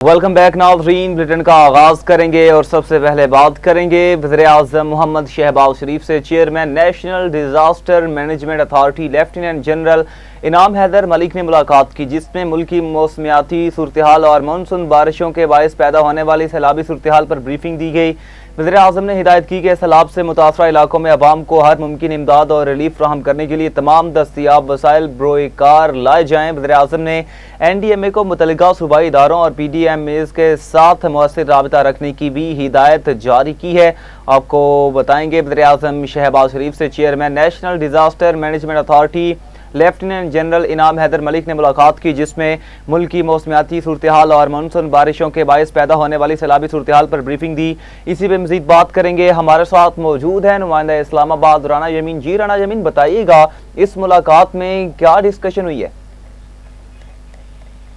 Welcome back. नाज़रीन, bulletin का आगाज करेंगे और सबसे पहले बात करेंगे वज़ीर-ए-आज़म मोहम्मद शहबाज शरीफ से। Chairman national disaster management authority lieutenant general इनाम हैदर मलिक ने मुलाकात की, जिसमें मुल्की मौसमियाती सूरत हाल और मानसून बारिशों के बायस पैदा होने वाली सैलाबी सूरत हाल पर ब्रीफिंग दी गई। वज़ीर-ए-आज़म ने हिदायत की कि सैलाब से मुतासरा इलाकों में अवाम को हर मुमकिन इमदाद और रिलीफ फराहम करने के लिए तमाम दस्तियाब वसाइल बरोकार लाए जाएँ। वज़ीर-ए-आज़म ने NDMA को मुतल्लिका सूबाई इदारों और PDMAs के साथ मौसर राबता रखने की भी हिदायत जारी की है। आपको बताएंगे वज़ीर-ए-आज़म शहबाज शरीफ से chairman national disaster management authority lieutenant general इनाम हैदर मलिक ने मुलाकात की, जिसमें मुल्की मौसमियाती सूरत हाल और मानसून बारिशों के बायस पैदा होने वाली सैलाबी सूरत हाल पर ब्रीफिंग दी। इसी पर मजीद बात करेंगे। हमारे साथ मौजूद है नुमाइंदा इस्लामाबाद राना यमीन। जी राना यमीन, बताइएगा इस मुलाकात में क्या डिस्कशन हुई है?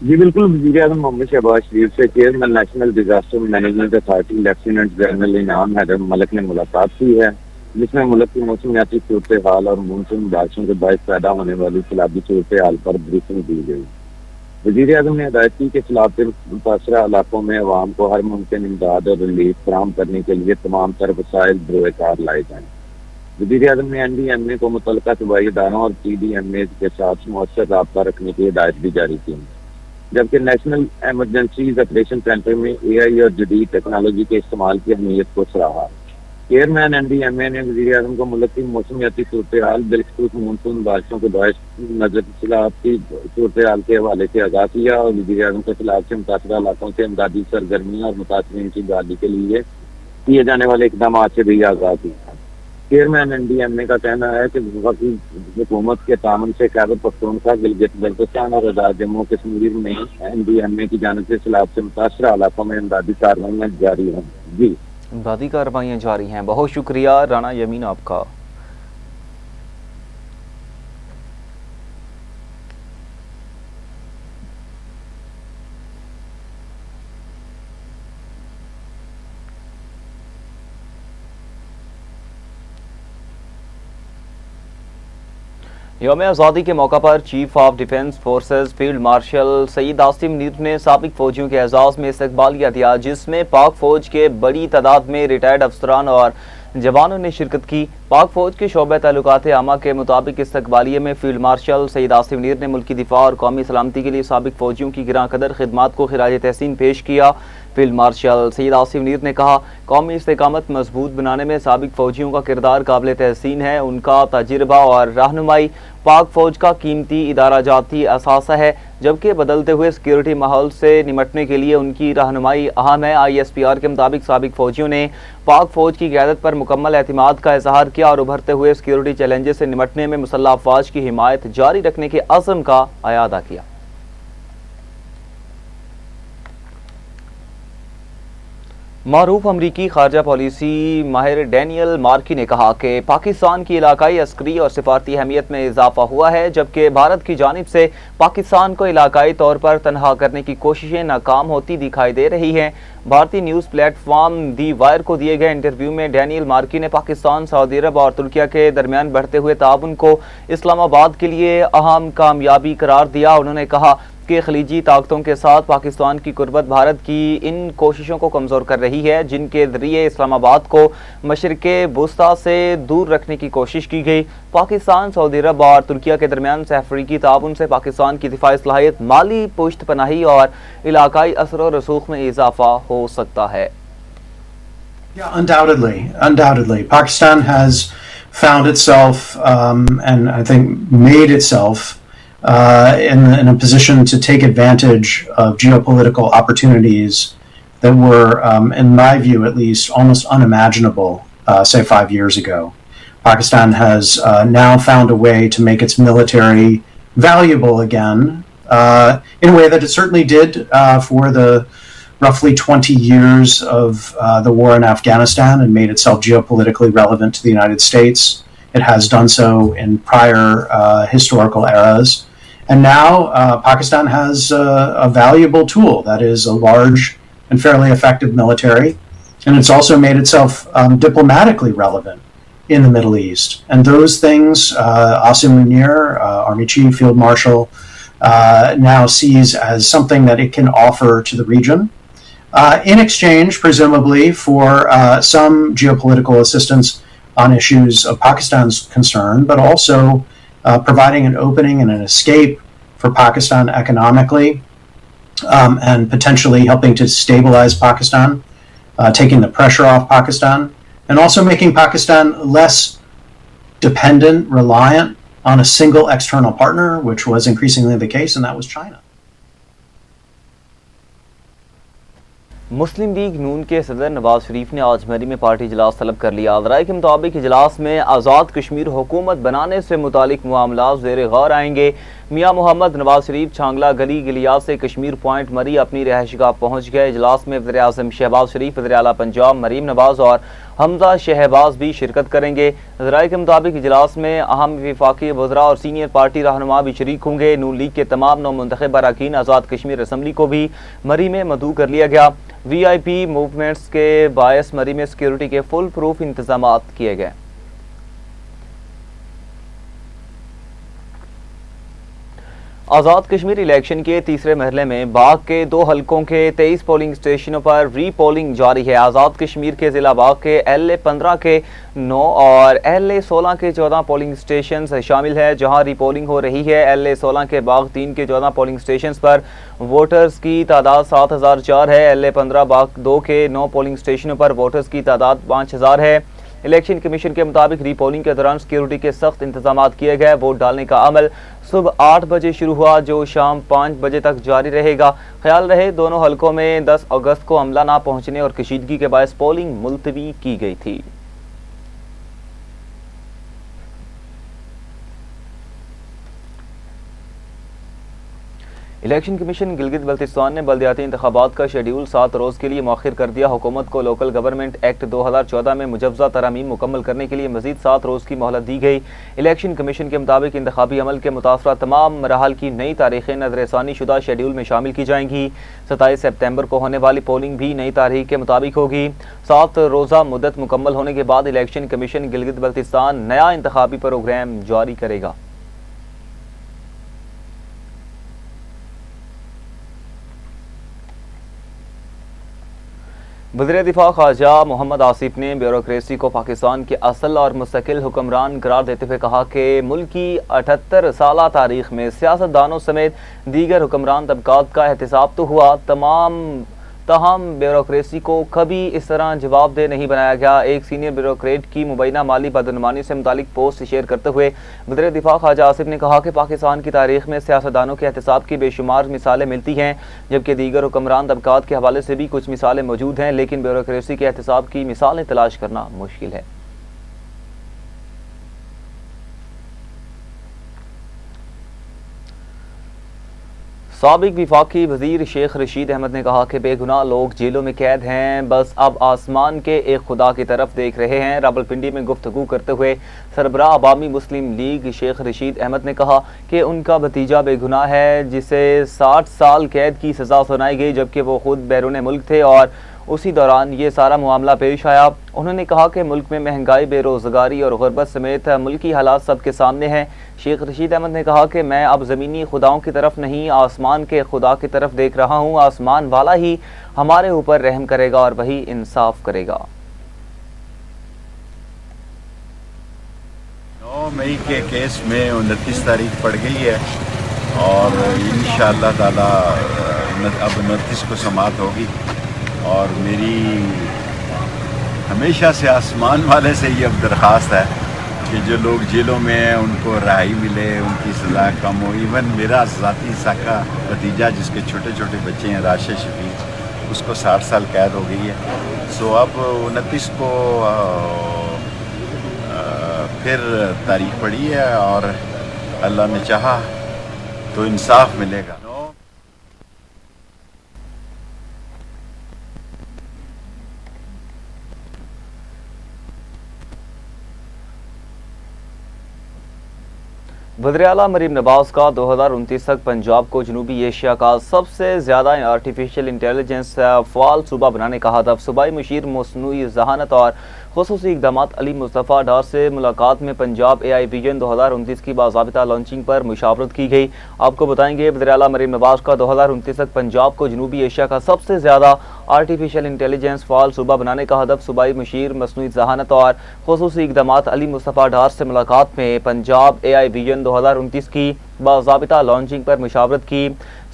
जी बिल्कुल, वज़ीर-ए-आज़म मोहम्मद शहबाज शरीफ से chairman national disaster management authority lieutenant general इनाम हैदर मलिक ने मुलाकात की है, जिसमें मुल्क की मौसमियाती सूरत हाल और मानसून बारिशों के बायस पैदा होने वाली सैलाबी सूरत हाल पर ब्रीफिंग दी गई। वज़ीर-ए-आज़म ने हिदायत की कि सैलाब से मुतासरा इलाकों में अवाम को हर मुमकिन इमदाद और रिलीफ फराहम करने के लिए तमाम तर वसाइल बरोकार लाए जाएँ। वज़ीर-ए-आज़म ने NDMA को मुतल्लिका सूबाई इदारों और PDMAs के साथ मौसर राबता रखने की हिदायत भी जारी की, जबकि नेशनल एमरजेंसीज ऑपरेशन सेंटर में AI और जदीद टेक्नोलॉजी के इस्तेमाल की अहमियत को सराहा। चेयरमैन NDMA ने वज़ीर-ए-आज़म को मुल्क की मौसमियाती सूरत हाल बिलखसूस मानसून बारिशों के बायस नजर सैलाब की सूरत हाल के हवाले से आगाह किया और वज़ीर-ए-आज़म को सैलाब से मुतासरा इलाकों से इमदादी सरगर्मियाँ और मुतासरीन की बहाली के लिए किए जाने वाले इकदाम से भी आगाह किया। चेयरमैन NDMA का कहना है कि वफाकी हुकूमत के तामन से खैबर पख्तूनख्वा, गिलगित बल्तिस्तान और आज़ाद जम्मू कश्मीर में NDMA की जानिब से सैलाब से मुतासरा इलाकों में इमदादी कार्रवाइयाँ जारी हैं। जी, इमदादी कार्रवाइयाँ जारी हैं। बहुत शुक्रिया राना यमीन आपका। यौम आज़ादी के मौका पर chief of defence forces field marshal Syed Asim Mir ने साबिक फौजियों के एजाज़ में इस्तकबालिया दिया, जिसमें पाक फौज के बड़ी तादाद में रिटायर्ड अफसरान और जवानों ने शिरकत की। पाक फौज के शोबे ताल्लुकात आमा के मुताबिक इस्तकबालिया में फील्ड मार्शल सईद आसिम मीर ने मुल्की दिफा और कौमी सलामती के लिए साबिक फौजियों की गिरां कदर खिदमात को खिराज तहसीन पेश किया। फील्ड मार्शल सईद आसिम मीर ने कहा, कौमी इस्तेकामत मजबूत बनाने में साबिक फौजियों का किरदार काबिल तहसीन है। उनका तजुर्बा और रहनुमाई पाक फौज का कीमती इदारा जाती असासा है, जबकि बदलते हुए सिक्योरिटी माहौल से निमटने के लिए उनकी रहनुमाई अहम है। ISPR के मुताबिक साबिक फौजियों ने पाक फौज की क़यादत पर मुकम्मल एतमाद का इजहार किया और उभरते हुए सिक्योरिटी चैलेंजेस से निमटने में मुसल्लह अफवाज की हिमायत जारी रखने के अज़्म का अयादा किया। मारूफ अमरीकी खारजा पॉलिसी माहिर डैनियल मार्की ने कहा कि पाकिस्तान की इलाकाई अस्करी और सिफारती अहमियत में इजाफा हुआ है, जबकि भारत की जानिब से पाकिस्तान को इलाकाई तौर पर तनहा करने की कोशिशें नाकाम होती दिखाई दे रही हैं। भारतीय न्यूज़ प्लेटफॉर्म दी वायर को दिए गए इंटरव्यू में डैनियल मार्की ने पाकिस्तान, सऊदी अरब और तुर्किया के दरमियान बढ़ते हुए ताउन को इस्लामाबाद के लिए अहम कामयाबी करार दिया। उन्होंने कहा कि खलीजी ताकतों के साथ पाकिस्तान की कुर्बत भारत की इन कोशिशों को कमज़ोर कर रही है, जिनके जरिए इस्लामाबाद को मशरिक़े वुस्ता से दूर रखने की कोशिश की गई। पाकिस्तान, सऊदी अरब और तुर्किया के दरमियान सहफ़रीकी ताउन से पाकिस्तान की दिफाई सलाहियत, माली पुश्त पनाही और इलाकाई असर व रसूख में इजाफा हो सकता है। Yeah, undoubtedly. Pakistan has found itself and I think made itself in a position to take advantage of geopolitical opportunities that were, in my view at least, almost unimaginable, say 5 years ago. Pakistan has now found a way to make its military valuable again, in a way that it certainly did for the roughly 20 years of the war in Afghanistan and made itself geopolitically relevant to the United States. It has done so in prior historical eras. And now Pakistan has a valuable tool that is a large and fairly effective military. And it's also made itself diplomatically relevant in the Middle East. And those things, Asim Munir, Army Chief, Field Marshal, now sees as something that it can offer to the region. In exchange, presumably, for some geopolitical assistance on issues of Pakistan's concern, but also providing an opening and an escape for Pakistan economically, and potentially helping to stabilize Pakistan, taking the pressure off Pakistan, and also making Pakistan less dependent, reliant on a single external partner, which was increasingly the case, and that was China. Muslim League नून के सदर नवाज शरीफ ने आज मरी में party इजलास तलब कर लिया। राय के मुताबिक इजलास में आज़ाद कश्मीर हुकूमत बनाने से मुतालिक मामला ज़ेर गौर आएंगे। मियाँ मोहम्मद नवाज शरीफ छांगला गली गिलियात से कश्मीर पॉइंट मरी अपनी रहायशगाह पहुँच गए। इजलास में वज़ीर आज़म शहबाज शरीफ, वज़ीर आला पंजाब मरीम नवाज और हमजा शहबाज भी शिरकत करेंगे। राय के मुताबिक इजलास में अहम वफाकी वज़रा और सीनियर पार्टी रहनुमा भी शरीक होंगे। नून लीग के तमाम नौमुंतखब अरकान आज़ाद कश्मीर असम्बली को भी मरी में मदऊ कर लिया गया। VIP मूवमेंट्स के बायस मरी में सिक्योरिटी के फुल प्रूफ इंतजाम किए गए। आज़ाद कश्मीर इलेक्शन के तीसरे मरहले में बाग के 2 हलकों के 23 पोलिंग स्टेशनों पर री पोलिंग जारी है। आज़ाद कश्मीर के जिला बाग के LA 15 के 9 और LA 16 के 14 पोलिंग स्टेशन शामिल है, जहां री पोलिंग हो रही है। LA 16 के बाग 3 के 14 पोलिंग स्टेशन पर वोटर्स की तादाद 7004 है। LA 15 बाग 2 के 9 पोलिंग स्टेशनों पर वोटर्स की तादाद 5000 है। इलेक्शन कमीशन के मुताबिक रीपोलिंग के दौरान सिक्योरिटी के सख्त इंतजाम किए गए। वोट डालने का अमल सुबह 8 बजे शुरू हुआ, जो शाम 5 बजे तक जारी रहेगा। ख्याल रहे दोनों हलकों में 10 अगस्त को अमला ना पहुंचने और कशीदगी के बायस पोलिंग मुलतवी की गई थी। इलेक्शन कमीशन गिलगित बल्तिस्तान ने बल्दियाती इंतखाबात का शेड्यूल 7 रोज़ के लिए मौखिर कर दिया। हुकूमत को लोकल गवर्नमेंट एक्ट 2014 में मुजव्वज़ा तरामीम मुकम्मल करने के लिए मजीद 7 रोज़ की मोहलत दी गई। इलेक्शन कमीशन के मुताबिक इंतखाबी अमल के मुतासरा तमाम मराहल की नई तारीखें नज़रसानी शुदा शेड्यूल में शामिल की जाएंगी। 27 सितंबर को होने वाली पोलिंग भी नई तारीख के मुताबिक होगी। 7 रोज़ा मुद्दत मुकम्मल होने के बाद इलेक्शन कमीशन गिलगित बल्तिस्तान नया इंतखाबी प्रोग्राम जारी करेगा। वज़ीर दिफा ख्वाजा मोहम्मद आसिफ ने ब्यूरोक्रेसी को पाकिस्तान के असल और मुस्तकिल हुक्मरान करार देते हुए कहा कि मुल्क की 78 साला तारीख में सियासतदानों समेत दीगर हुक्मरान तबकात का एहतसाब तो हुआ, तमाम ब्यूरोक्रेसी को कभी इस तरह जवाबदेह नहीं बनाया गया। एक सीनियर ब्यूरोक्रेट की मुबैना माली बदनुमानी से मुतालिक पोस्ट शेयर करते हुए वज़ीर दिफा ख्वाजा आसिफ ने कहा कि पाकिस्तान की तारीख में सियासतदानों के एहतसाब की बेशुमार मिसालें मिलती हैं, जबकि दीगर हुक्मरान तबकात के हवाले से भी कुछ मिसालें मौजूद हैं, लेकिन ब्यूरोक्रेसी के एहतसाब की मिसालें तलाश करना मुश्किल है। साबिक विफाकी वजीर शेख रशीद अहमद ने कहा कि बेगुनाह लोग जेलों में कैद हैं, बस अब आसमान के एक खुदा की तरफ देख रहे हैं। रावलपिंडी में गुफ्तगू करते हुए सरबराह अवामी मुस्लिम लीग शेख रशीद अहमद ने कहा कि उनका भतीजा बेगुनाह है, जिसे 60 साल कैद की सज़ा सुनाई गई, जबकि वो खुद बैरून मुल्क थे और उसी दौरान ये सारा मामला पेश आया। उन्होंने कहा कि मुल्क में महंगाई, बेरोज़गारी और गुर्बत समेत मुल्की हालात सबके सामने हैं। शेख रशीद अहमद ने कहा कि मैं अब ज़मीनी खुदाओं की तरफ नहीं, आसमान के खुदा की तरफ देख रहा हूँ। आसमान वाला ही हमारे ऊपर रहम करेगा और वही इंसाफ करेगा। 9 मई के केस में 29 तारीख पड़ गई है और इंशाअल्लाह ताला अब 29 को समाप्त होगी। और मेरी हमेशा से आसमान वाले से ये अब दरख्वास्त है कि जो लोग जेलों में हैं उनको रिहाई मिले, उनकी सज़ा कम हो। इवन मेरा ज़ाती साका भतीजा जिसके छोटे छोटे बच्चे हैं, राशिद शफीक, उसको 60 साल कैद हो गई है। सो अब 29 को फिर तारीख पड़ी है और अल्लाह ने चाहा तो इंसाफ मिलेगा। वज़ीर-ए-आला मरीम नवाज का 2029 तक पंजाब को जनूबी एशिया का सबसे ज़्यादा आर्टिफिशियल इंटेलिजेंस फ़ाल सूबा बनाने का हदफ। सूबाई मुशीर मसनूई ज़हानत और खुसूसी इक़दाम अली मुस्तफ़ा डार से मुलाकात में पंजाब AI विजन 2029 की बाज़ाबिता लॉन्चिंग पर मुशावरत की गई। आपको बताएंगे वज़ीर-ए-आला मरीम नवाज का 2029 तक पंजाब को जनूबी एशिया का सबसे ज़्यादा आर्टिफिशियल इंटेलिजेंस फ़ाल सूबा बनाने का हदफ। सूबाई मुशीर मसनूई ज़हानत और खुसूसी इक़दाम अली मुस्तफ़ा डार से मुलाकात में पंजाब AI विजन 2029 की बाज़ाबिता लॉन्चिंग पर मुशावरत की।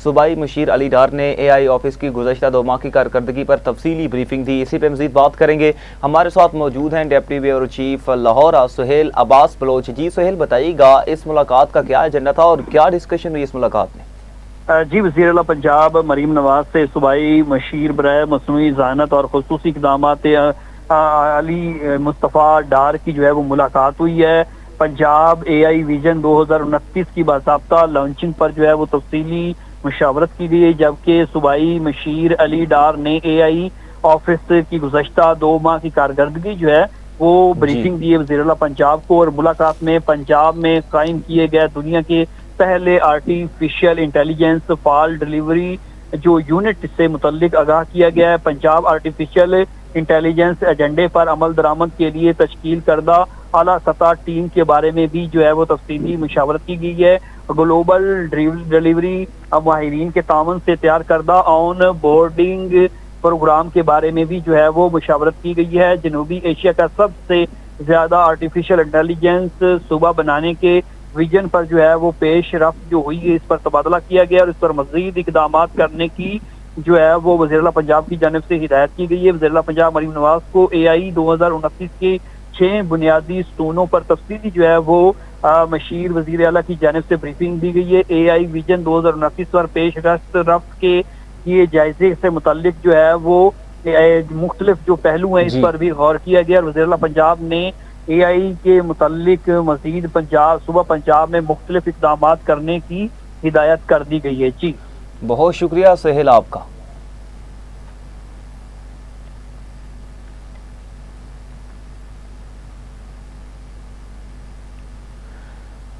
सूबाई मुशीर अली डार ने AI ऑफिस की गुज़श्ता 2 माह की कारकर्दगी पर तफसीली ब्रीफिंग दी। इसी पर मज़ीद बात करेंगे। हमारे साथ मौजूद हैं deputy bureau chief Lahore Suhail Abbas Baloch. जी सुहेल, बताइएगा इस मुलाकात का क्या एजेंडा था और क्या डिस्कशन हुई इस मुलाकात में? जी, वज़ीर-ए-आला पंजाब मरीम नवाज से सूबाई मुशीर बराए मसनूई ज़हानत और खुसूसी इक़दामात अली मुस्तफ़ा डार की जो है वो मुलाकात हुई है। पंजाब AI विजन 2029 की बाज़ाब्ता लॉन्चिंग पर जो है वो तफसीली मुशावरत की गई है, जबकि सूबाई मुशीर अली डार ने AI ऑफिस की गुज़श्ता 2 माह की कारकर्दगी जो है वो ब्रीफिंग दी है वज़ीर-ए-आला पंजाब को। और मुलाकात में पंजाब में कायम किए गए दुनिया के पहले आर्टिफिशियल इंटेलिजेंस फॉल डिलीवरी जो यूनिट से मुतल्लिक आगाह किया गया है। पंजाब आर्टिफिशियल इंटेलिजेंस एजेंडे पर अमल दरामद के लिए तश्कील करदा आला सतह टीम के बारे में भी जो है वो तफसीली मुशावरत की गई है। ग्लोबल डिलीवरी माहिरीन के तावन से तैयार करदा ऑन बोर्डिंग प्रोग्राम के बारे में भी जो है वो मुशावरत की गई है। जनूबी एशिया का सबसे ज्यादा आर्टिफिशियल इंटेलिजेंस सूबा बनाने के विजन पर जो है वो पेश रफ्त जो हुई है, इस पर तबादला किया गया और इस पर मजीद इकदाम करने की जो है वो वज़ीर-ए-आला पंजाब की जानिब से हिदायत की गई है। वज़ीर-ए-आला पंजाब मरीम नवाज को AI 2029 के 6 बुनियादी स्तूनों पर तफसीली जो है वो मशीर वज़ीर-ए-आला की जानिब से ब्रीफिंग दी गई है। AI विजन 2029 पर पेश रफ्त के किए जायजे से मुतल्लिक जो है वो मुख्तलिफ जो पहलू हैं इस पर भी गौर किया गया। वज़ीर-ए-आला पंजाब ने AI के मुतल्लिक मजीद सुबह पंजाब में मुख्तलिफ इक़दाम करने की हिदायत कर दी गई है। जी, बहुत शुक्रिया सुहेल आपका।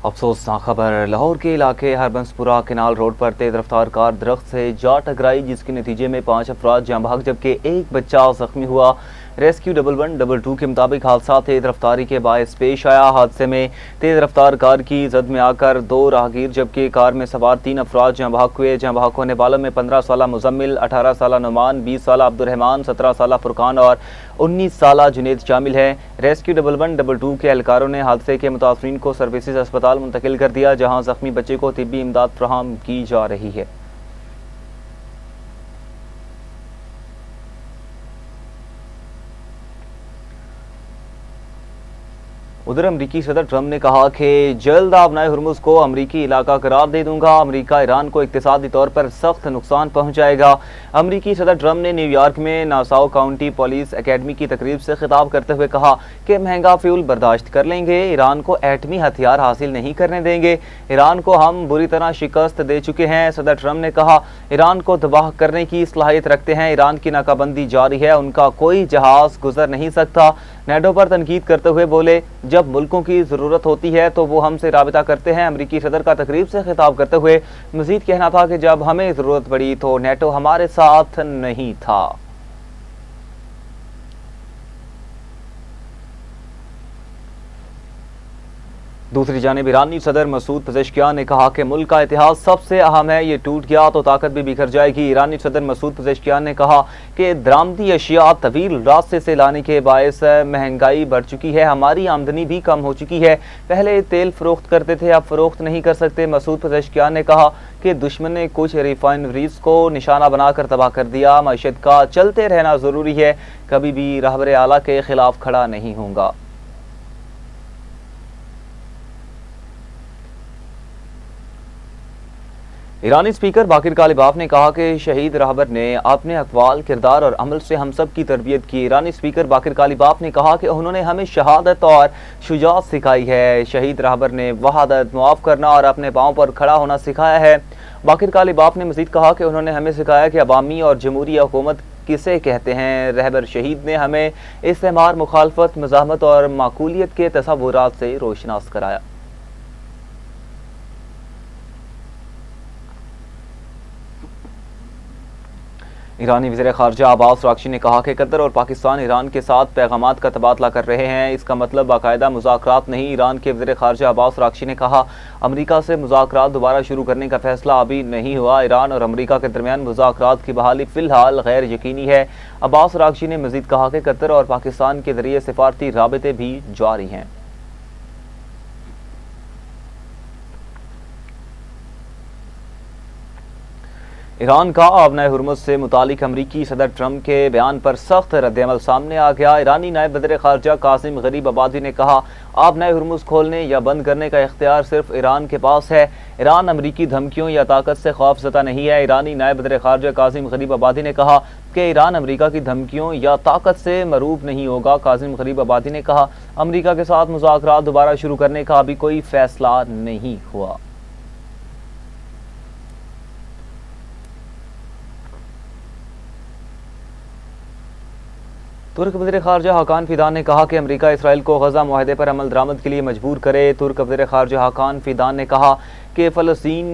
अफसोसनाक खबर, लाहौर के इलाके हरबंसपुरा केनाल रोड पर तेज रफ्तार कार दरख्त से जा टकराई, जिसके नतीजे में 5 अफराद जाँ बहक जबकि एक बच्चा जख्मी हुआ। रेस्क्यू 1112 के मुताबिक हादसा तेज रफ्तारी के बायस पेश आया। हादसे में तेज रफ्तार कार की जद में आकर 2 राहगीर जबकि कार में सवार 3 अफराद जाँ बहक हुए। जाँ बहक होने वालों में 15 साला मुजम्मिल, 18 साला नुमान, 20 साला अब्दुर्रहमान, 17 साला फुरकान और 19 साला जुनेद शामिल हैं। रेस्क्यू 1112 के एहलकारों ने हादसे के मुतासरीन को सर्विसेज अस्पताल मुंतकिल कर दिया, जहाँ जख्मी बच्चे को तिब्बी इमदाद फराहम की जा रही है। उधर अमरीकी सदर ट्रंप ने कहा कि जल्द आबनाए हुर्मुज़ को अमरीकी इलाका करार दे दूंगा। अमरीका ईरान को इक्तिसादी तौर पर सख्त नुकसान पहुंचाएगा। अमरीकी सदर ट्रंप ने न्यूयॉर्क में नासाउ काउंटी पुलिस एकेडमी की तकरीब से खिताब करते हुए कहा कि महंगा फ्यूल बर्दाश्त कर लेंगे, ईरान को एटमी हथियार हासिल नहीं करने देंगे। ईरान को हम बुरी तरह शिकस्त दे चुके हैं। सदर ट्रंप ने कहा ईरान को तबाह करने की सलाहियत रखते हैं। ईरान की नाकाबंदी जारी है, उनका कोई जहाज गुजर नहीं सकता। नेटो पर तनकीद करते हुए बोले जब मुल्कों की ज़रूरत होती है तो वो हमसे राबिता करते हैं। अमरीकी सदर का तकरीब से खिताब करते हुए मजीद कहना था कि जब हमें ज़रूरत पड़ी तो नेटो हमारे साथ नहीं था। दूसरी जानिब ईरानी सदर मसूद पज़ेश्कियान ने कहा कि मुल्क का इतिहास सबसे अहम है, ये टूट गया तो ताकत भी बिखर जाएगी। ईरानी सदर मसूद पज़ेश्कियान ने कहा कि दरामदी अशिया तवील रास्ते से लाने के बायस महंगाई बढ़ चुकी है, हमारी आमदनी भी कम हो चुकी है। पहले तेल फरोख्त करते थे, अब फरोख्त नहीं कर सकते। मसूद पज़ेश्कियान ने कहा कि दुश्मन ने कुछ रिफाइनरीज को निशाना बनाकर तबाह कर दिया। मईशत का चलते रहना ज़रूरी है, कभी भी रहबर आला के खिलाफ खड़ा नहीं होगा। ईरानी स्पीकर बाकिर कालिबाफ ने कहा कि शहीद रहबर ने अपने अक़वाल, किरदार और अमल से हम सब की तरबियत की। ईरानी स्पीकर बाकिर कालिबाफ ने कहा कि उन्होंने हमें शहादत और शुजाअत सिखाई है। शहीद रहबर ने वहादत, मुआफ़ करना और अपने पाँव पर खड़ा होना सिखाया है। बाकिर कालिबाफ ने मज़ीद कहा कि उन्होंने हमें सिखाया कि अवामी और जमहूरी हुकूमत किसे कहते हैं। रहबर शहीद ने हमें इस्तेमार, मुखालफत, मज़ाहमत और माकूलियत के तसव्वुरात से रोशनास कराया। ईरानी वज़ीर ख़ारजा अब्बास अराग़ची ने कहा कि कतर और पाकिस्तान ईरान के साथ पैगामात का तबादला कर रहे हैं। इसका मतलब बाकायदा मुज़ाकरात नहीं। ईरान के वज़ीर ख़ारजा अब्बास अराग़ची ने कहा, अमरीका से मुज़ाकरात दोबारा शुरू करने का फैसला अभी नहीं हुआ। ईरान और अमरीका के दरमियान मुज़ाकरात की बहाली फ़िलहाल गैर यकीनी है। अब्बास अराग़ची ने मज़ीद कहा कि कतर और पाकिस्तान के ज़रिए सिफारती राबिते भी जारी हैं। ईरान का आबनाए हुर्मुज़ से मुतालिक अमरीकी सदर ट्रंप के बयान पर सख्त रद्दअमल सामने आ गया। ईरानी नायब वज़ीर ख़ारजा कासिम गरीब आबादी ने कहा, आबनाए हुर्मुज़ खोलने या बंद करने का इख्तियार सिर्फ ईरान के पास है। ईरान अमरीकी धमकियों या ताकत से खौफज़दा नहीं है। ईरानी नायब वज़ीर ख़ारजा कासिम गरीब आबादी ने कहा कि ईरान अमरीका की धमकियों या ताकत से मरूब नहीं होगा। कासिम गरीब आबादी ने कहा, अमरीका के साथ मुज़ाकरात दोबारा शुरू करने का अभी कोई फ़ैसला नहीं हुआ। तुर्क वज़ीर ख़ारजा हाकान फ़िदान ने कहा कि अमरीका इसराइल को गज़ा मुआहदे पर अमल दरामद के लिए मजबूर करे। तुर्क वज़ीर ख़ारजा हाकान फ़िदान ने कहा कि फ़लस्तीन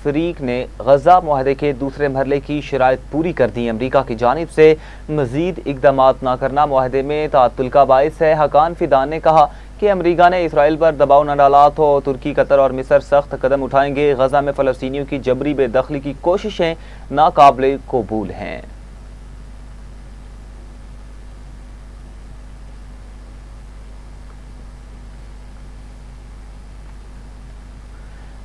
फ़रीक ने गज़ा मुआहदे के दूसरे मरहले की शराइत पूरी कर दी। अमरीका की जानिब से मज़ीद इक़दामात न करना मुआहदे में ताअत्तुल का बाइस है। हाकान फ़िदान ने कहा कि अमरीका ने इसराइल पर दबाव न डाला तो तुर्की, कतर और मिस्र सख्त कदम उठाएंगे। गज़ा में फ़लस्तीनियों की जबरी बेदखली की कोशिशें नाकाबिले कबूल हैं।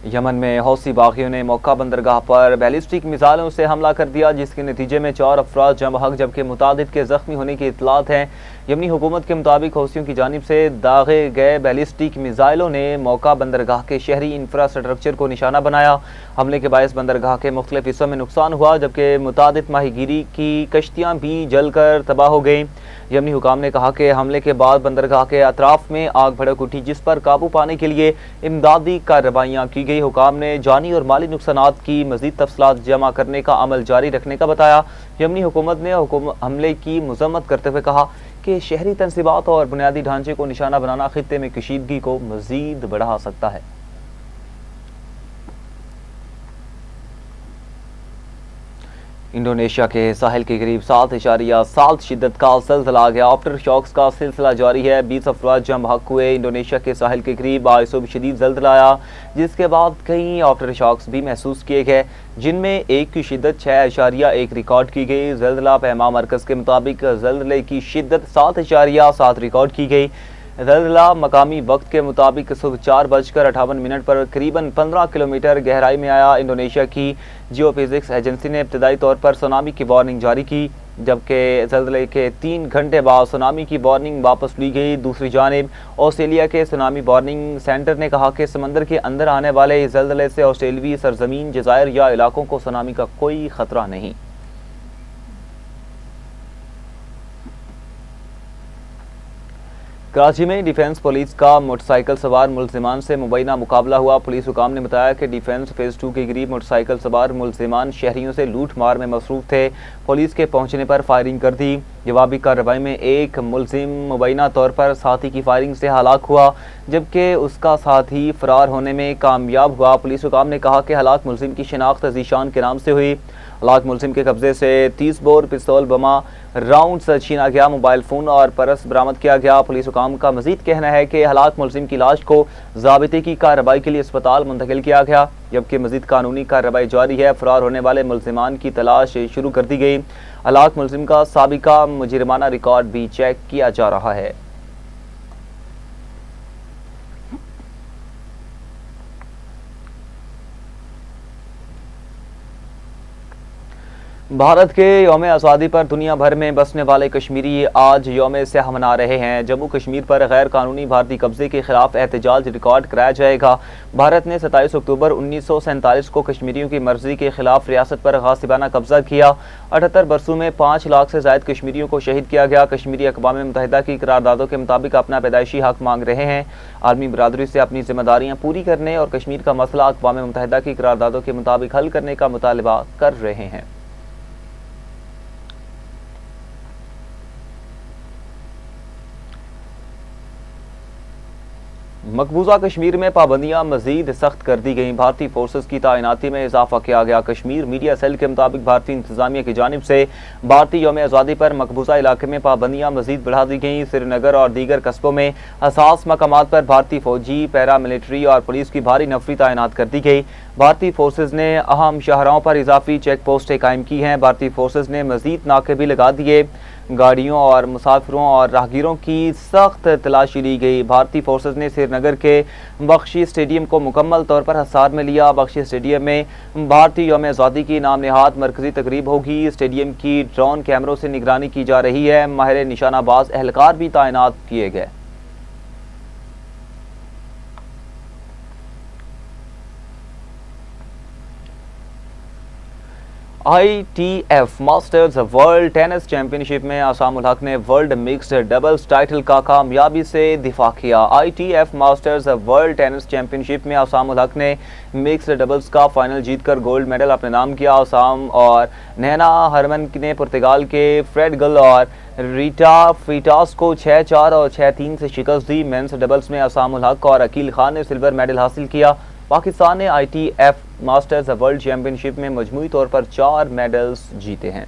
यमन में हौसी बागियों ने मौका बंदरगाह पर बैलिस्टिक मिसाइलों से हमला कर दिया, जिसके नतीजे में 4 अफराद जम हक जबकि मुतादिद के जख्मी होने की इतलात हैं। यमनी हुकूमत के मुताबिक हौसियों की जानिब से दागे गए बैलिस्टिक मिसाइलों ने मौका बंदरगाह के शहरी इंफ्रास्ट्रक्चर को निशाना बनाया। हमले के बायस बंदरगाह के मुख्तलिफ हिस्सों में नुकसान हुआ, जबकि मुतादिद माहीगीरी की कश्तियाँ भी जलकर तबाह हो गईं। यमनी हुकाम ने कहा कि हमले के बाद बंदरगाह के अतराफ में आग भड़क उठी, जिस पर काबू पाने के लिए इमदादी कार्रवाइयाँ की गई। हुकाम ने जानी और माली नुकसानात की मज़ीद तफसीलात जमा करने का अमल जारी रखने का बताया। यमनी हुकूमत ने हमले की मजम्मत करते हुए कहा कि शहरी तनसीबात और बुनियादी ढांचे को निशाना बनाना खित्ते में कशीदगी को मज़ीद बढ़ा सकता है। इंडोनेशिया के साहिल के करीब 7.7 शिद्दत का ज़ल्ज़ला आ गया। आफ्टर शॉक्स का सिलसिला जारी है। 20 अफराद जम हक हुए। इंडोनेशिया के साहिल के करीब आयसो शदीद ज़ल्ज़ला आया, जिसके बाद कई आफ्टर शॉक्स भी महसूस किए गए, जिनमें एक की शिद्दत 6.1 रिकॉर्ड की गई। ज़ल्ज़ला पैमा मरकज़ के मुताबिक ज़ल्ज़ले की शिद्दत 7.7 रिकॉर्ड की गई। ज़ल्ज़ला मकामी वक्त के मुताबिक सुबह 4:58 पर करीबन 15 किलोमीटर गहराई में आया। इंडोनेशिया की जियोफिजिक्स एजेंसी ने इब्तदाई तौर पर सुनामी की वार्निंग जारी की, जबकि ज़ल्ज़ले के 3 घंटे बाद सुनामी की वार्निंग वापस ली गई। दूसरी जानिब ऑस्ट्रेलिया के सुनामी वार्निंग सेंटर ने कहा कि समंदर के अंदर आने वाले इस ज़ल्ज़ले से ऑस्ट्रेलवी सरजमीन, जज़ायर या इलाकों को सुनामी का कोई खतरा नहीं। कराची में डिफेंस पुलिस का मोटरसाइकिल सवार मुलजिमान से मुबैना मुकाबला हुआ। पुलिस हुकाम ने बताया कि डिफेंस फेज़ 2 के करीब मोटरसाइकिल सवार मुलजिमान शहरियों से लूट मार में मसरूफ थे। पुलिस के पहुंचने पर फायरिंग कर दी। जवाबी कार्रवाई में एक मुलजिम मुबैना तौर पर साथी की फायरिंग से हलाक हुआ, जबकि उसका साथी फरार होने में कामयाब हुआ। पुलिस हुकाम ने कहा कि हलाक मुलजिम की शिनाख्त ज़ीशान के नाम से हुई। हलाक मुलजिम के कब्जे से 30 बोर पिस्तौल, बमा राउंड्स छीना गया। मोबाइल फ़ोन और पर्स बरामद किया गया। पुलिस हुकाम का मजीद कहना है कि हलाक मुलजिम की लाश को ज़ाबिते की कार्रवाई के लिए अस्पताल मुंतकिल किया गया, जबकि मजीद कानूनी कार्रवाई जारी है। फरार होने वाले मुलजिमान की तलाश शुरू कर दी गई। हलाक मुलजिम का साबिका मुजरिमाना रिकॉर्ड भी चेक किया जा रहा है। भारत के यौम आज़ादी पर दुनिया भर में बसने वाले कश्मीरी आज यौम स्याह मना रहे हैं। जम्मू कश्मीर पर गैर कानूनी भारतीय कब्जे के खिलाफ एहतजाज रिकॉर्ड कराया जाएगा। भारत ने 27 अक्टूबर 1947 को कश्मीरियों की मर्जी के खिलाफ रियासत पर गासिबाना कब्जा किया। 78 बरसों में 5 लाख से ज़ायद कश्मीरियों को शहीद किया गया। कश्मीरी अक़वाम मुत्तहिदा की करारदादों के मुताबिक अपना पैदाइशी हक मांग रहे हैं। आलमी बरादरी से अपनी जिम्मेदारियाँ पूरी करने और कश्मीर का मसला अक़वाम मुत्तहिदा की करारदादों के मुताबिक हल करने का मुतालबा कर रहे हैं। मकबूजा कश्मीर में पाबंदियां मजीद सख्त कर दी गई। भारतीय फोर्सेस की तैनाती में इजाफा किया गया। कश्मीर मीडिया सेल के मुताबिक भारतीय इंतजामिया की जानिब से भारतीय यौम आज़ादी पर मकबूजा इलाके में पाबंदियां मजीद बढ़ा दी गई। श्रीनगर और दीगर कस्बों में हसास मकामात पर भारतीय फौजी, पैरा मिलिट्री और पुलिस की भारी नफरी तैनात कर दी गई। भारतीय फोर्सेज ने अहम शाहराहों पर इजाफी चेक पोस्टें कायम की हैं। भारतीय फोर्सेज ने मजीद नाके भी लगा दिए। गाड़ियों और मुसाफिरों और राहगीरों की सख्त तलाशी ली गई। भारतीय फोर्सेज ने श्रीनगर के बख्शी स्टेडियम को मुकम्मल तौर पर हिसार में लिया। बख्शी स्टेडियम में भारतीय यौम आज़ादी की नाम नहाद मरकजी तकरीब होगी। स्टेडियम की ड्रोन कैमरों से निगरानी की जा रही है। माहिर निशानाबाज एहलकार भी तैनात किए गए। ITF masters world tennis championship में आसाम उल हक ने वर्ल्ड मिक्स्ड डबल्स टाइटल का कामयाबी से दिफा किया। ITF masters world tennis championship में आसाम उल हक ने मिक्स्ड डबल्स का फाइनल जीतकर गोल्ड मेडल अपने नाम किया। आसाम और नैना हरमन ने पुर्तगाल के फ्रेड गल और रीटा फ्रीटास को 6-4 और 6-3 से शिकस्त दी। मेंस डबल्स में आसाम उल हक और अकील खान ने सिल्वर मेडल हासिल किया। पाकिस्तान ने ITF मास्टर्स वर्ल्ड चैंपियनशिप में मजमूई तौर पर 4 मेडल्स जीते हैं।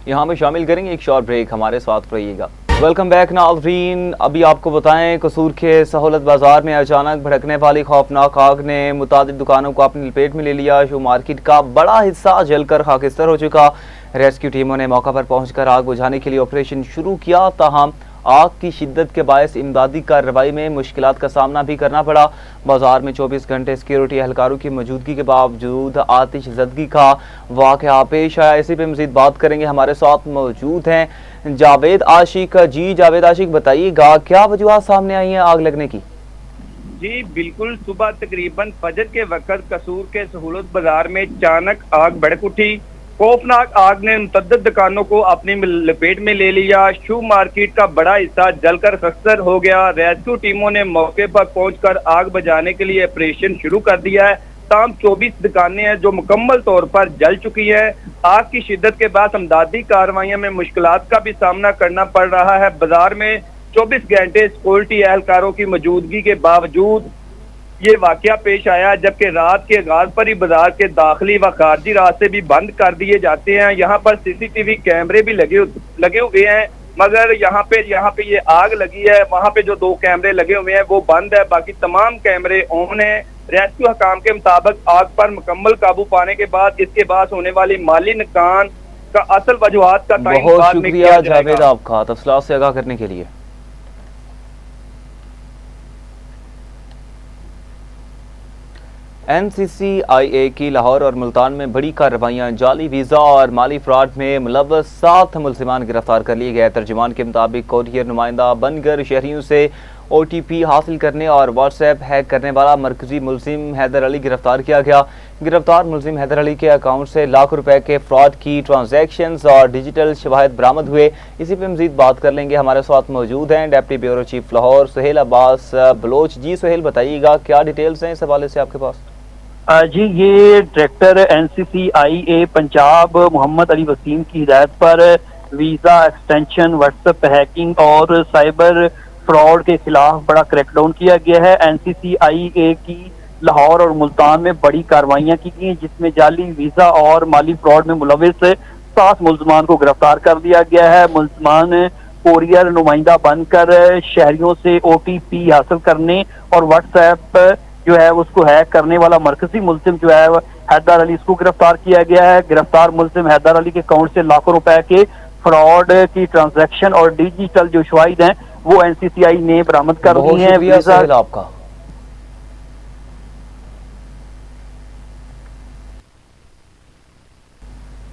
यहाँ में शामिल करेंगे एक शॉर्ट ब्रेक, हमारे साथ रहिएगा। वेलकम बैक नाज़रीन। अभी आपको बताएं, कसूर के सहूलत बाजार में अचानक भड़कने वाली खौफनाक आग ने मुतादिद दुकानों को अपनी लपेट में ले लिया। शू मार्केट का बड़ा हिस्सा जलकर खाकिस्तर हो चुका। रेस्क्यू टीमों ने मौका पर पहुंचकर आग बुझाने के लिए ऑपरेशन शुरू किया। ताहम आग की शिद्दत के बायस इमदादी कार्रवाई में मुश्किलात का सामना भी करना पड़ा। बाजार में 24 घंटे सिक्योरिटी एहलकारों की मौजूदगी के बावजूद आतिश ज़दगी का वाक़या पेश आया। इसी पे मज़ीद बात करेंगे। हमारे साथ मौजूद हैं जावेद आशिक। जी जावेद आशिक, बताइएगा क्या वजूहत सामने आई हैं आग लगने की? जी बिल्कुल, सुबह तकरीबन फजर के वक्त कसूर के सहूलत बाजार में अचानक आग भड़क उठी। खौफनाक आग ने मुतद्दद दुकानों को अपनी लपेट में ले लिया। शू मार्केट का बड़ा हिस्सा जलकर खस्तर हो गया। रेस्क्यू टीमों ने मौके पर पहुंचकर आग बुझाने के लिए ऑपरेशन शुरू कर दिया है। तमाम 24 दुकानें हैं जो मुकम्मल तौर पर जल चुकी है। आग की शिद्दत के बाद इमदादी कार्रवाइयों में मुश्किलात का भी सामना करना पड़ रहा है। बाजार में 24 घंटे सिक्योरिटी एहलकारों की मौजूदगी के बावजूद ये वाकया पेश आया, जबकि रात के आगाज पर ही बाजार के दाखिली व खारजी रास्ते भी बंद कर दिए जाते हैं। यहाँ पर CCTV कैमरे भी लगे हुए हैं, मगर यहाँ पे ये आग लगी है, वहाँ पे जो 2 कैमरे लगे हुए हैं वो बंद है, बाकी तमाम कैमरे ऑन है। रेस्क्यू हकाम के मुताबिक आग पर मुकम्मल काबू पाने के बाद इसके बाद होने वाली माली नुकसान का असल वजूहात का तयन बहुत बाद में शुक्रिया किया जावेद जाएगा। आपका तफसीलात से आगाह करने के लिए। NCCIA की लाहौर और मुल्तान में बड़ी कार्रवाइयां। जाली वीज़ा और माली फ्रॉड में मुलव्वस 7 मुल्जिमान गिरफ्तार कर लिए गए। तर्जुमान के मुताबिक कोरियर नुमाइंदा बनकर शहरियों से OTP हासिल करने और व्हाट्सएप हैक करने वाला मरकजी मुल्जिम हैदर अली गिरफ्तार किया गया। गिरफ्तार मुल्जिम हैदर अली के अकाउंट से लाखों रुपए के फ्रॉड की ट्रांजैक्शंस और डिजिटल शवाहिद बरामद हुए। इसी पे मजीद बात कर लेंगे। हमारे साथ मौजूद हैं deputy bureau chief Lahore Suhail Abbas Baloch. जी सुहेल, बताइएगा क्या डिटेल्स हैं इस हवाले से आपके पास? जी, ये डायरेक्टर NCCIA पंजाब मोहम्मद अली वसीम की हिदायत पर वीजा एक्सटेंशन, व्हाट्सएप हैकिंग और साइबर फ्रॉड के खिलाफ बड़ा क्रैकडाउन किया गया है। NCCIA की लाहौर और मुल्तान में बड़ी कार्रवाइयां की गई, जिसमें जाली वीजा और माली फ्रॉड में मुलविस 7 मुल्जमान को गिरफ्तार कर दिया गया है। मुल्जमान कोरियर नुमाइंदा बनकर शहरियों से OTP हासिल करने और व्हाट्सएप जो है उसको हैक करने वाला मरकजी मुल्जिम जो है हैदर अली, इसको गिरफ्तार किया गया है। गिरफ्तार मुल्जिम हैदर अली के अकाउंट से लाखों रुपए के फ्रॉड की ट्रांजैक्शन और डिजिटल जो शवाहिद हैं वो NCCI ने बरामद कर दी है। आपका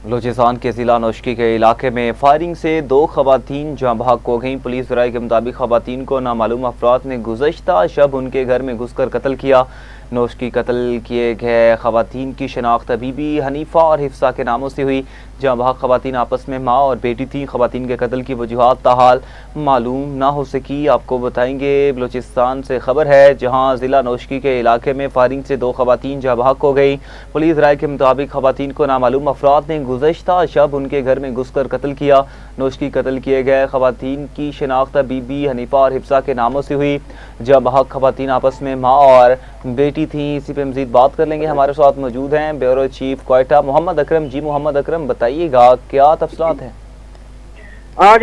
बलूचिस्तान के जिला नौशकी के इलाके में फायरिंग से 2 खवातीन जाँ बहक हो गईं। पुलिस राय के मुताबिक खवातीन को नामालूम अफराद ने गुज़श्ता शब उनके घर में घुसकर कत्ल किया। नौशकी कत्ल किए गए खवातीन की शनाख्त बीबी हनीफा और हिफ्सा के नामों से हुई, जहाँ वहाँ खवातीन आपस में माँ और बेटी थी। खवातीन के कत्ल की वजूहात ताहाल मालूम ना हो सकी। आपको बताएंगे बलूचिस्तान से खबर है, जहाँ ज़िला नौशकी के इलाके में फायरिंग से 2 खवातीन जहाँ बहक हो गई। पुलिस राय के मुताबिक खवातीन को नामालूम अफराद ने गुज़श्ता शब उनके घर में घुसकर कत्ल किया। नौशकी कत्ल किए गए खवातीन की शनाख्त बीबी हनीफा और हिफ्सा के नामों से हुई, जहाँ बहक खवातीन आपस में माँ और बेटी थी। इसी पे मज़ीद बात कर लेंगे। हमारे साथ मौजूद हैं ब्यूरो चीफ क्वेटा मोहम्मद अकरम। जी मोहम्मद अकरम, बताइएगा क्या तफसीलात हैं?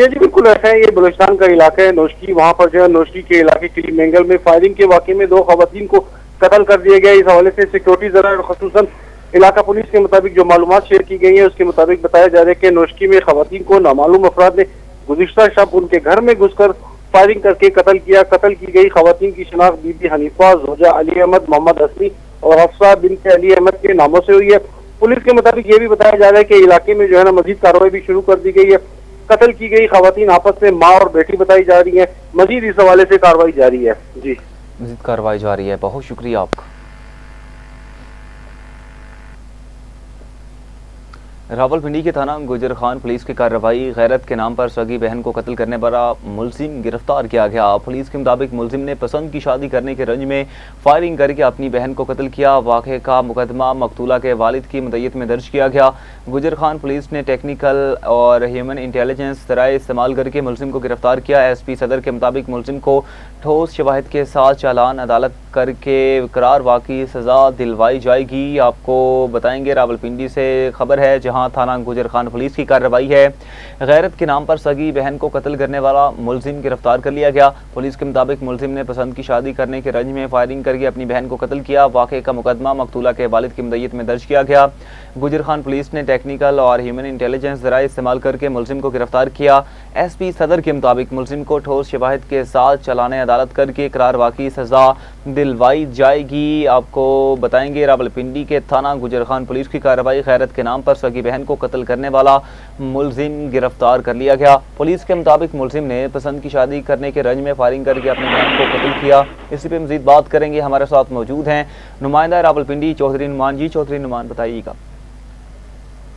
जी बिल्कुल ऐसा है। ये बलूचिस्तान का इलाका है नौशकी। वहाँ पर जो है नौशकी के इलाके किली मेंगल में फायरिंग के वाक़े में 2 खवातीन को कत्ल कर दिया गया। इस हवाले से सिक्योरिटी जरा खसूसन इलाका पुलिस के मुताबिक जो मालूमात शेयर की गई है उसके मुताबिक बताया जा रहा है कि नौशकी में खवातीन को नामालूम अफराद ने गुज़िश्ता शब उनके घर में घुसकर फायरिंग करके कत्ल किया। कत्ल की गई खवातीन की शनाख्त बीबी हनीफा, जोजा अली अहमद, मोहम्मद हसनी और हफ्सा बिनते अली अहमद के नामों से हुई है। पुलिस के मुताबिक ये भी बताया जा रहा है कि इलाके में जो है ना मजीद कार्रवाई भी शुरू कर दी गई है। कत्ल की गई खवातीन आपस में माँ और बेटी बताई जा रही है। मजीद इस हवाले से कार्रवाई जारी है। जी मजीद कार्रवाई जारी है। बहुत शुक्रिया आपका। रावलपिंडी के थाना गुजर खान पुलिस की कार्रवाई, गैरत के नाम पर सगी बहन को कत्ल करने वाला मुलजिम गिरफ्तार किया गया। पुलिस के मुताबिक मुलजिम ने पसंद की शादी करने के रंज में फायरिंग करके अपनी बहन को कत्ल किया। वाक़े का मुकदमा मकतूला के वालिद की मदय्यत में दर्ज किया गया। गुजर खान पुलिस ने टेक्निकल और ह्यूमन इंटेलिजेंस ज़राए इस्तेमाल करके मुलजिम को गिरफ्तार किया। SP सदर के मुताबिक मुलजिम को ठोस शवाहिद के साथ चालान अदालत करके करार वाक़ई सज़ा दिलवाई जाएगी। आपको बताएंगे रावलपिंडी से खबर है, जहाँ थाना गुजर खान पुलिस की कार्रवाई है। गैरत के नाम पर सगी बहन को कत्ल करने वाला मुलजिम गिरफ्तार कर लिया गया। पुलिस के मुताबिक मुलजिम ने पसंद की शादी करने के रंज में फायरिंग करके अपनी बहन को कत्ल किया। वाक़े का मुकदमा मकतूला के वालिद की मदय्यत में दर्ज किया गया। गुजर खान पुलिस ने टेक्निकल और ह्यूमन इंटेलिजेंस ज़राए इस्तेमाल करके मुलजिम को गिरफ्तार किया। SP सदर के मुताबिक मुलजिम को ठोस शवाहिद के साथ चलाने अदालत करके करार वाक़ई सज़ा दिलवाई जाएगी। आपको बताएंगे रावलपिंडी के थाना गुजर खान पुलिस की कार्रवाई, गैरत के नाम पर सगी बहन को कत्ल करने वाला मुलजिम गिरफ्तार कर लिया गया। पुलिस के मुताबिक मुलजिम ने पसंद की शादी करने के रंज में फायरिंग करके अपनी बहन को कत्ल किया। इसी पे मजीद बात करेंगे। हमारे साथ मौजूद हैं नुमाइंदा रावलपिंडी चौधरी नुमान। जी चौधरी नुमान, बताइएगा।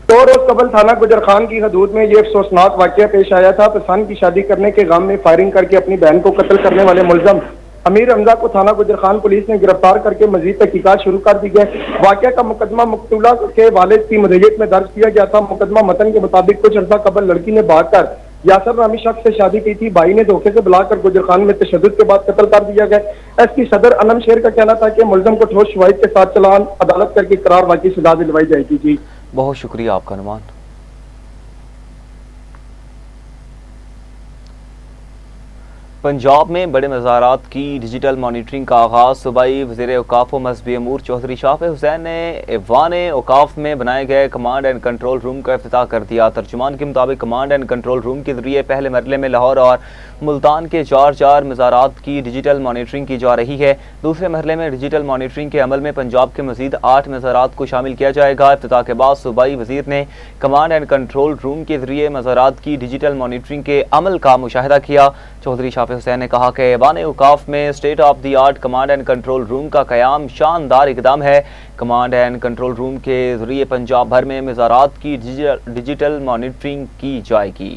2 रोज कबल थाना गुजर खान की हदूद में ये अफसोसनाक वाक़या पेश आया था। पसंद की शादी करने के गम में फायरिंग करके अपनी बहन को कत्ल करने वाले मुलजम अमीर हमजा को थाना गुजर खान पुलिस ने गिरफ्तार करके मजीद तहकीकात शुरू कर दी है। वाक़या का मुकदमा मकतूला के वालिद की मदय्यत में दर्ज किया गया था। मुकदमा मतन के मुताबिक कुछ अर्सा कबल लड़की ने भागकर यासर नामी शख्स से शादी की थी। भाई ने धोखे से बुलाकर गुजर खान में तशद्दुद के बाद कत्ल कर दिया गया। SP सदर अनम शेर का कहना था कि मुलजम को ठोस शवाहिद के साथ चलान अदालत करके करार वाक़ई सजा दिलवाई जाएगी। जी बहुत शुक्रिया आपका नुमान। पंजाब में बड़े मज़ारात की डिजिटल मॉनिटरिंग का आगाज़। सूबाई वज़ीर औकाफ व मज़हबी अमूर चौधरी शाफ़ हुसैन ने ऐवान औकाफ में बनाए गए कमांड एंड कंट्रोल रूम का इफ्तिताह कर दिया। तर्जुमान के मुताबिक कमांड एंड कंट्रोल रूम के जरिए पहले मरले में लाहौर और मुल्तान के 4 मज़ारात की डिजिटल मॉनिटरिंग की जा रही है। दूसरे मरले में डिजिटल मॉनिटरिंग के अमल में पंजाब के मज़ीद 8 मज़ारात को शामिल किया जाएगा। इफ्तिताह के बाद सूबाई वज़ीर ने कमांड एंड कंट्रोल रूम के जरिए मज़ारात की डिजिटल मॉनिटरिंग के अमल का मुशाहिदा किया। चौधरी शाफ़ हुसैन ने कहा कि ऐवान औकाफ में state of the art command and control room का क़याम शानदार इकदाम है। कमांड एंड कंट्रोल रूम के जरिए पंजाब भर में मज़ारात की डिजिटल मॉनिटरिंग की जाएगी।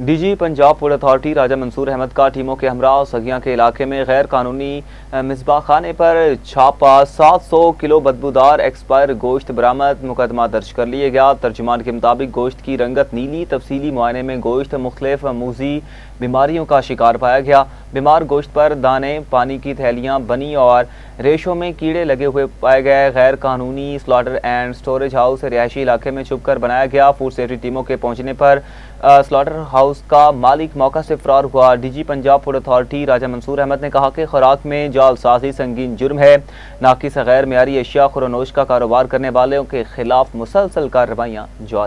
DG पंजाब फूड अथॉरिटी राजा मंसूर अहमद का टीमों के हमरा सगियां के इलाके में गैर कानूनी मिसबा खाने पर छापा। 700 किलो बदबूदार एक्सपायर गोश्त बरामद। मुकदमा दर्ज कर लिया गया। तर्जुमान के मुताबिक गोश्त की रंगत नीली। तफसीली मुआयने में गोश्त मुख्तलिफ मूजी बीमारियों का शिकार पाया गया। बीमार गोश्त पर दाने, पानी की थैलियाँ बनी और रेशों में कीड़े लगे हुए पाए गए। गैर कानूनी स्लॉटर एंड स्टोरेज हाउस रिहायशी इलाके में छुप कर बनाया गया। फूड सेफ्टी टीमों के पहुंचने पर स्लॉटर हाउस का मालिक मौका से फरार हुआ। DG पंजाब फूड अथॉरिटी राजा मंसूर अहमद ने कहा कि खुराक में जालसाजी संगीन जुर्म है। नाकिस गैर मियारी अशिया खुरनोश का कारोबार करने वालों के खिलाफ मुसलसल कार्रवाइयाँ जारी।